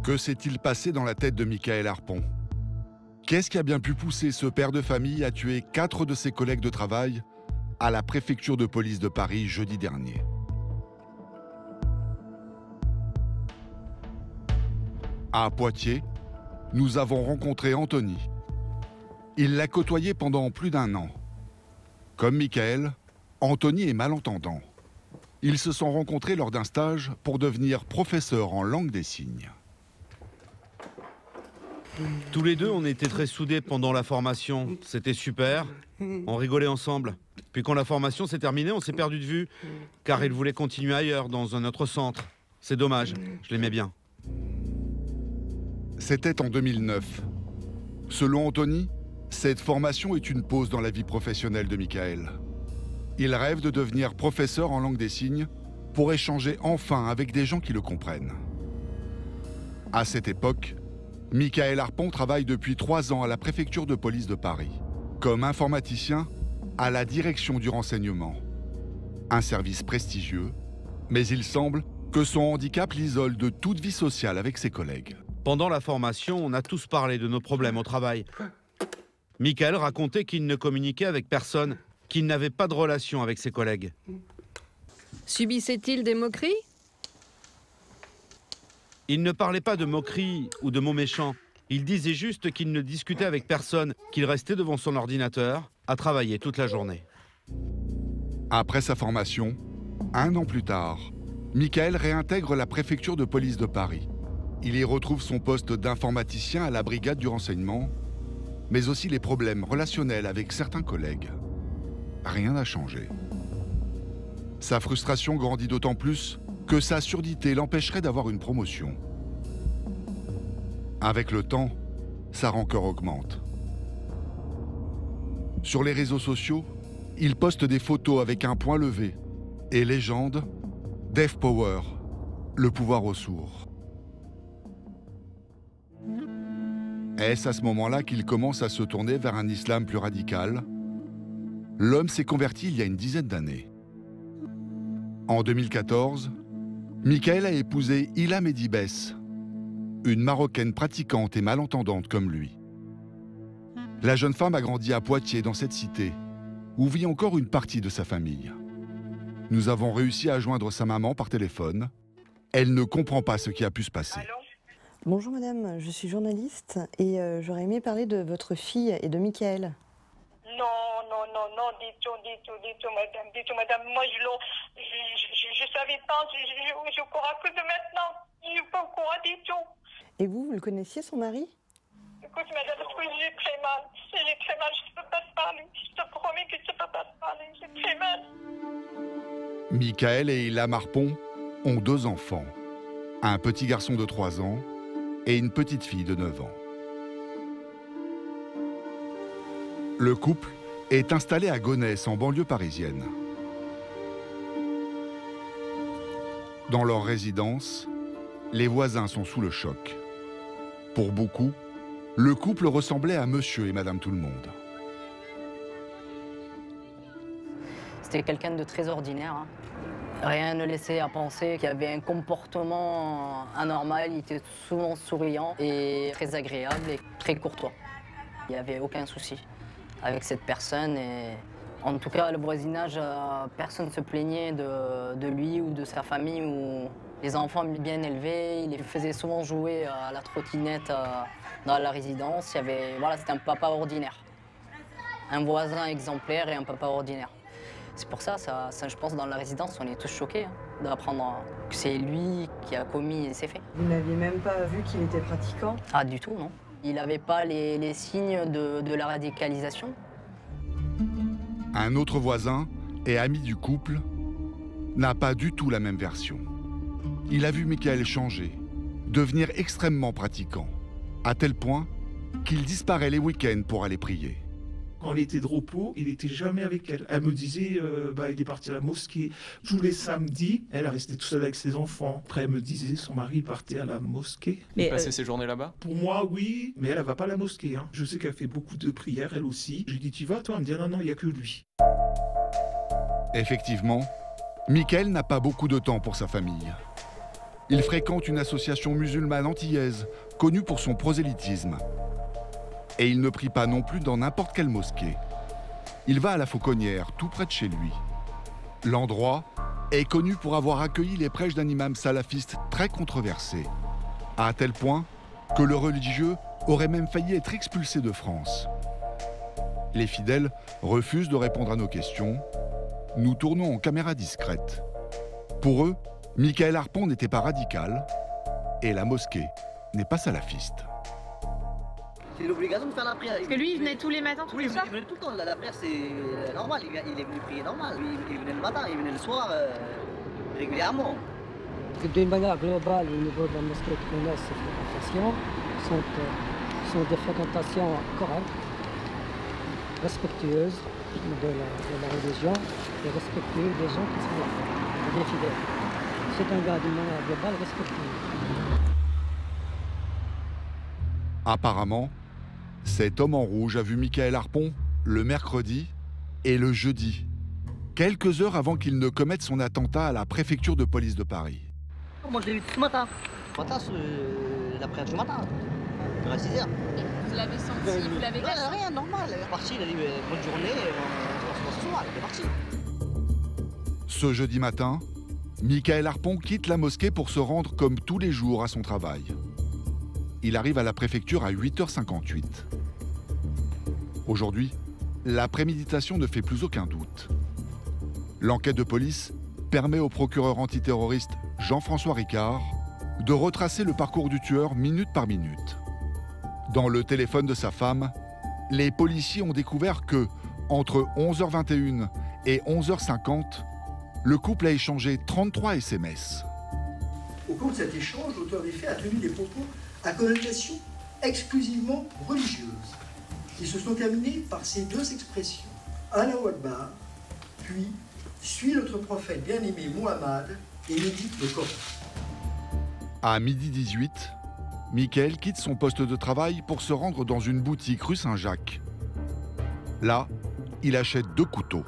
Que s'est-il passé dans la tête de Michaël Harpon? Qu'est-ce qui a bien pu pousser ce père de famille à tuer 4 de ses collègues de travail à la préfecture de police de Paris jeudi dernier? À Poitiers, nous avons rencontré Anthony. Il l'a côtoyé pendant plus d'1 an. Comme Michaël, Anthony est malentendant. Ils se sont rencontrés lors d'un stage pour devenir professeurs en langue des signes. Tous les deux, on était très soudés pendant la formation. C'était super. On rigolait ensemble. Puis quand la formation s'est terminée, on s'est perdu de vue. Car il voulait continuer ailleurs, dans un autre centre. C'est dommage, je l'aimais bien. C'était en 2009. Selon Anthony, cette formation est une pause dans la vie professionnelle de Michaël. Il rêve de devenir professeur en langue des signes pour échanger enfin avec des gens qui le comprennent. À cette époque, Michaël Harpon travaille depuis 3 ans à la préfecture de police de Paris, comme informaticien à la direction du renseignement. Un service prestigieux, mais il semble que son handicap l'isole de toute vie sociale avec ses collègues. Pendant la formation, on a tous parlé de nos problèmes au travail. Michaël racontait qu'il ne communiquait avec personne, qu'il n'avait pas de relation avec ses collègues. Subissait-il des moqueries? Il ne parlait pas de moqueries ou de mots méchants. Il disait juste qu'il ne discutait avec personne, qu'il restait devant son ordinateur à travailler toute la journée. Après sa formation, 1 an plus tard, Michaël réintègre la préfecture de police de Paris. Il y retrouve son poste d'informaticien à la brigade du renseignement, mais aussi les problèmes relationnels avec certains collègues. Rien n'a changé. Sa frustration grandit d'autant plus que sa surdité l'empêcherait d'avoir une promotion. Avec le temps, sa rancœur augmente. Sur les réseaux sociaux, il poste des photos avec un poing levé et légende « Deaf Power, le pouvoir aux sourds ». Est-ce à ce moment-là qu'il commence à se tourner vers un islam plus radical? L'homme s'est converti il y a une dizaine d'années. En 2014, Michaël a épousé Ilham Edibès, une Marocaine pratiquante et malentendante comme lui. La jeune femme a grandi à Poitiers, dans cette cité, où vit encore une partie de sa famille. Nous avons réussi à joindre sa maman par téléphone. Elle ne comprend pas ce qui a pu se passer. Allô? Bonjour madame, je suis journaliste et j'aurais aimé parler de votre fille et de Michaël. Non, du tout, madame. Moi, je savais pas, je crois que de maintenant, je ne suis pas au courant du tout. Et vous le connaissiez, son mari? Écoute, madame, parce que j'ai très mal, je ne peux pas te parler, je te promets que je ne peux pas te parler, j'ai très mal. Michaël et Ilham Harpon ont 2 enfants, un petit garçon de 3 ans et une petite fille de 9 ans. Le couple est installé à Gonesse, en banlieue parisienne. Dans leur résidence, les voisins sont sous le choc. Pour beaucoup, le couple ressemblait à monsieur et madame tout-le-monde. C'était quelqu'un de très ordinaire. Hein. Rien ne laissait à penser qu'il y avait un comportement anormal. Il était souvent souriant et très agréable et très courtois. Il n'y avait aucun souci avec cette personne. Et en tout cas, le voisinage, personne ne se plaignait de lui ou de sa famille. Ou les enfants bien élevés, il les faisait souvent jouer à la trottinette dans la résidence. Voilà, c'était un papa ordinaire. Un voisin exemplaire et un papa ordinaire. C'est pour ça, je pense, dans la résidence, on est tous choqués hein, d'apprendre que c'est lui qui a commis ces faits. Vous n'aviez même pas vu qu'il était pratiquant? Ah, du tout, non. Il n'avait pas les signes de la radicalisation. Un autre voisin et ami du couple n'a pas du tout la même version. Il a vu Michaël changer, devenir extrêmement pratiquant, à tel point qu'il disparaît les week-ends pour aller prier. Quand elle était de repos, il n'était jamais avec elle. Elle me disait, il est parti à la mosquée. Tous les samedis, elle restait toute seule avec ses enfants. Après, elle me disait, son mari partait à la mosquée. Il passait ses journées là-bas? Pour moi, oui, mais elle ne va pas à la mosquée. Hein. Je sais qu'elle fait beaucoup de prières, elle aussi. J'ai dit, tu vas, toi? Elle me dit, non, il n'y a que lui. Effectivement, Michaël n'a pas beaucoup de temps pour sa famille. il fréquente une association musulmane antillaise, connue pour son prosélytisme. Et il ne prie pas non plus dans n'importe quelle mosquée. Il va à la Fauconnière, tout près de chez lui. L'endroit est connu pour avoir accueilli les prêches d'un imam salafiste très controversé, à tel point que le religieux aurait même failli être expulsé de France. Les fidèles refusent de répondre à nos questions. Nous tournons en caméra discrète. Pour eux, Michael Harpon n'était pas radical et la mosquée n'est pas salafiste. C'est l'obligation de faire la prière. Parce que lui, il venait tous les matins, tous les soirs. Il venait tout le temps. La prière, c'est normal. Il est venu prier normal. Il venait le matin, il venait le soir, régulièrement. D'une manière globale, au niveau de la mosquée de Kounes, ces fréquentations sont des fréquentations correctes, respectueuses de la religion et respectueuses des gens qui sont là, des fidèles. C'est un gars d'une manière globale respectueux. Apparemment, cet homme en rouge a vu Michael Harpon le mercredi et le jeudi, quelques heures avant qu'il ne commette son attentat à la préfecture de police de Paris. Moi, je l'ai vu ce matin. Ce matin, la prière du matin, vers 6h. Vous l'avez senti, vous l'avez cassé? Rien, normal. Il est parti, il a dit bonne journée, on se voit, il est parti. Ce jeudi matin, Michael Harpon quitte la mosquée pour se rendre comme tous les jours à son travail. Il arrive à la préfecture à 8h58. Aujourd'hui, la préméditation ne fait plus aucun doute. L'enquête de police permet au procureur antiterroriste Jean-François Ricard de retracer le parcours du tueur minute par minute. Dans le téléphone de sa femme, les policiers ont découvert que, entre 11h21 et 11h50, le couple a échangé 33 SMS. Au cours de cet échange, l'auteur des faits a tenu des propos à connotation exclusivement religieuse, qui se sont terminés par ces deux expressions. Allahu Akbar, puis suis notre prophète bien-aimé Muhammad et médite le Coran. À 12h18, Michael quitte son poste de travail pour se rendre dans une boutique rue Saint-Jacques. Là, il achète 2 couteaux.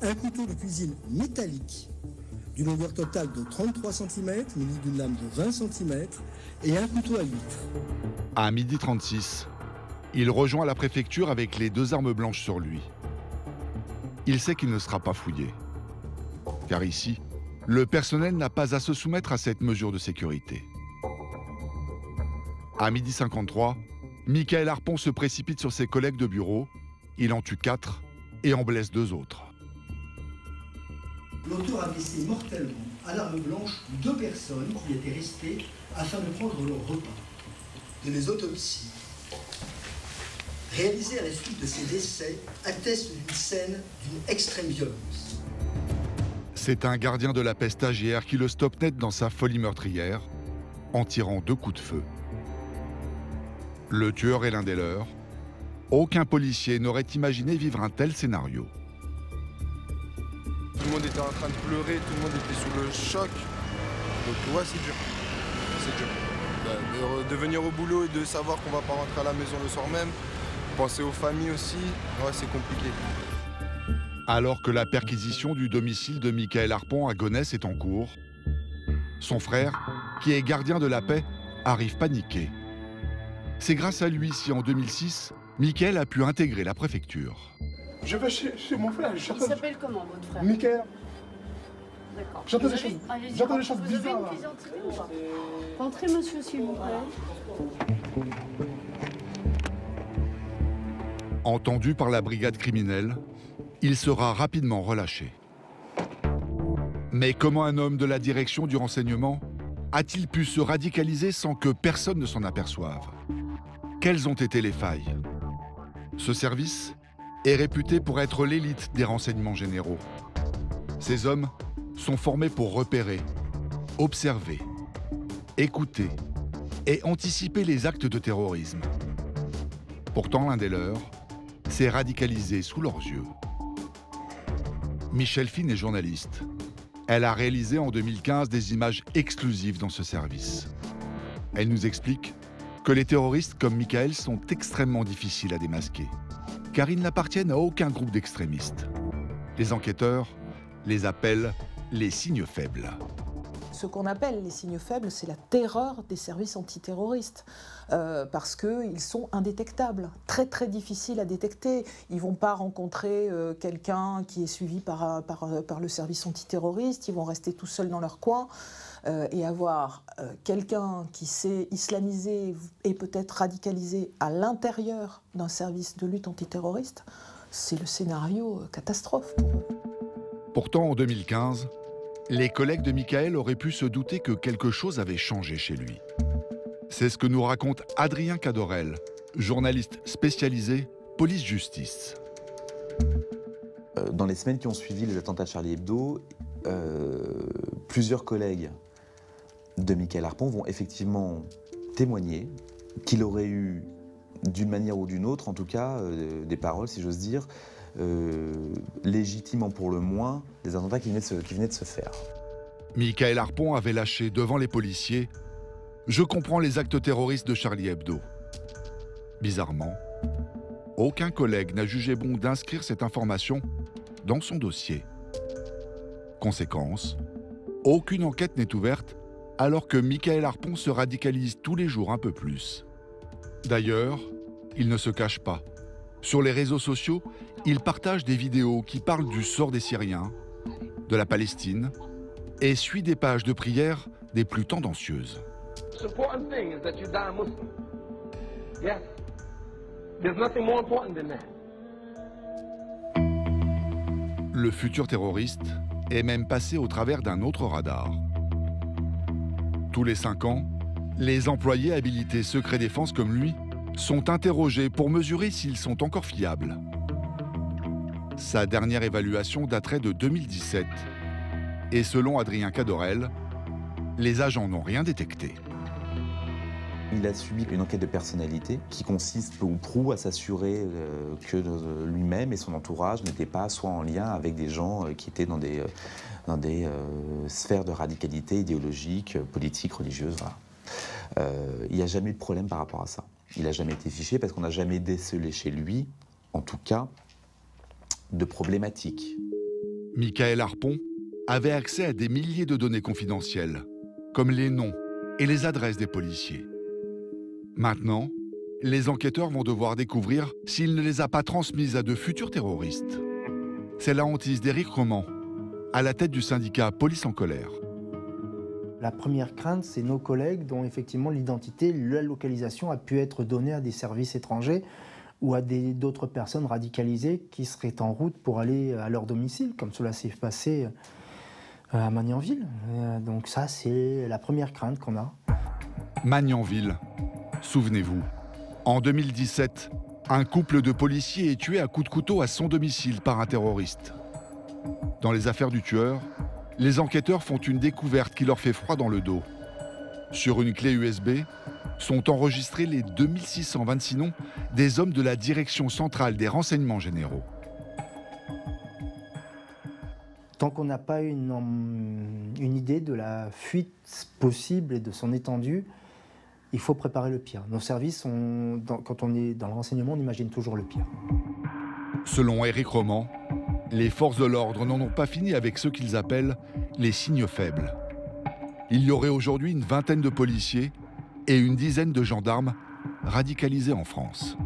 Un couteau de cuisine métallique, d'une longueur totale de 33 cm, muni d'une lame de 20 cm, et un couteau à huître. À 12h36, il rejoint la préfecture avec les 2 armes blanches sur lui. Il sait qu'il ne sera pas fouillé. Car ici, le personnel n'a pas à se soumettre à cette mesure de sécurité. À 12h53, Michael Harpon se précipite sur ses collègues de bureau. Il en tue 4 et en blesse 2 autres. L'auteur a blessé mortellement à l'arme blanche 2 personnes qui étaient restées afin de prendre leur repas. De les autopsies réalisées à la suite de ces décès attestent d'une scène d'une extrême violence. C'est un gardien de la paix stagiaire qui le stoppe net dans sa folie meurtrière en tirant 2 coups de feu. Le tueur est l'un des leurs. Aucun policier n'aurait imaginé vivre un tel scénario. Tout le monde était en train de pleurer, tout le monde était sous le choc. Donc ouais, c'est dur. C'est dur. De venir au boulot et de savoir qu'on va pas rentrer à la maison le soir même, penser aux familles aussi, ouais, c'est compliqué. Alors que la perquisition du domicile de Michael Harpon à Gonesse est en cours, son frère, qui est gardien de la paix, arrive paniqué. C'est grâce à lui si en 2006, Michael a pu intégrer la préfecture. Je vais chez mon frère. Il s'appelle comment, votre frère? Michael. D'accord. J'entends des choses Vous avez bizarres une là. pièce d'identité ou pas? Rentrez, monsieur, s'il vous plaît. Entendu par la brigade criminelle, il sera rapidement relâché. Mais comment un homme de la direction du renseignement a-t-il pu se radicaliser sans que personne ne s'en aperçoive? Quelles ont été les failles? Ce service est réputé pour être l'élite des renseignements généraux. Ces hommes sont formés pour repérer, observer, écouter et anticiper les actes de terrorisme. Pourtant, l'un des leurs s'est radicalisé sous leurs yeux. Michel Fine est journaliste. Elle a réalisé en 2015 des images exclusives dans ce service. Elle nous explique que les terroristes comme Michael sont extrêmement difficiles à démasquer, car ils n'appartiennent à aucun groupe d'extrémistes. Les enquêteurs les appellent les signes faibles. Ce qu'on appelle les signes faibles, c'est la terreur des services antiterroristes, parce qu'ils sont indétectables, très très difficiles à détecter. Ils ne vont pas rencontrer quelqu'un qui est suivi par le service antiterroriste, ils vont rester tout seuls dans leur coin, et avoir quelqu'un qui s'est islamisé et peut-être radicalisé à l'intérieur d'un service de lutte antiterroriste, c'est le scénario catastrophe pour eux. Pourtant, en 2015, les collègues de Mickaël auraient pu se douter que quelque chose avait changé chez lui. C'est ce que nous raconte Adrien Cadorel, journaliste spécialisé police-justice. Dans les semaines qui ont suivi les attentats de Charlie Hebdo, plusieurs collègues de Mickaël Harpon vont effectivement témoigner qu'il aurait eu, d'une manière ou d'une autre, en tout cas, des paroles, si j'ose dire, légitimement pour le moins, des attentats qui venaient de se faire. Mickaël Harpon avait lâché devant les policiers « Je comprends les actes terroristes de Charlie Hebdo ». Bizarrement, aucun collègue n'a jugé bon d'inscrire cette information dans son dossier. Conséquence, aucune enquête n'est ouverte alors que Mickaël Harpon se radicalise tous les jours un peu plus. D'ailleurs, il ne se cache pas. Sur les réseaux sociaux, il partage des vidéos qui parlent du sort des Syriens, de la Palestine, et suit des pages de prière des plus tendancieuses. Le futur terroriste est même passé au travers d'un autre radar. Tous les 5 ans, les employés habilités secret défense comme lui sont interrogés pour mesurer s'ils sont encore fiables. Sa dernière évaluation daterait de 2017. Et selon Adrien Cadorel, les agents n'ont rien détecté. Il a subi une enquête de personnalité qui consiste peu ou prou à s'assurer que lui-même et son entourage n'étaient pas soit en lien avec des gens qui étaient dans des sphères de radicalité idéologique, politique, religieuse. Voilà. Il n'y a jamais eu de problème par rapport à ça. Il n'a jamais été fiché parce qu'on n'a jamais décelé chez lui, en tout cas, de problématiques. Mickaël Harpon avait accès à des milliers de données confidentielles, comme les noms et les adresses des policiers. Maintenant, les enquêteurs vont devoir découvrir s'il ne les a pas transmises à de futurs terroristes. C'est la hantise d'Éric Roman, à la tête du syndicat Police en colère. La première crainte, c'est nos collègues dont effectivement l'identité, la localisation a pu être donnée à des services étrangers ou à d'autres personnes radicalisées qui seraient en route pour aller à leur domicile, comme cela s'est passé à Magnanville. Donc ça, c'est la première crainte qu'on a. Magnanville, souvenez-vous, en 2017, un couple de policiers est tué à coups de couteau à son domicile par un terroriste. Dans les affaires du tueur, les enquêteurs font une découverte qui leur fait froid dans le dos. Sur une clé USB sont enregistrés les 2626 noms des hommes de la Direction centrale des renseignements généraux. Tant qu'on n'a pas une idée de la fuite possible et de son étendue, il faut préparer le pire. Nos services, quand on est dans le renseignement, on imagine toujours le pire. Selon Éric Roman, les forces de l'ordre n'en ont pas fini avec ce qu'ils appellent les signes faibles. Il y aurait aujourd'hui une vingtaine de policiers et une dizaine de gendarmes radicalisés en France.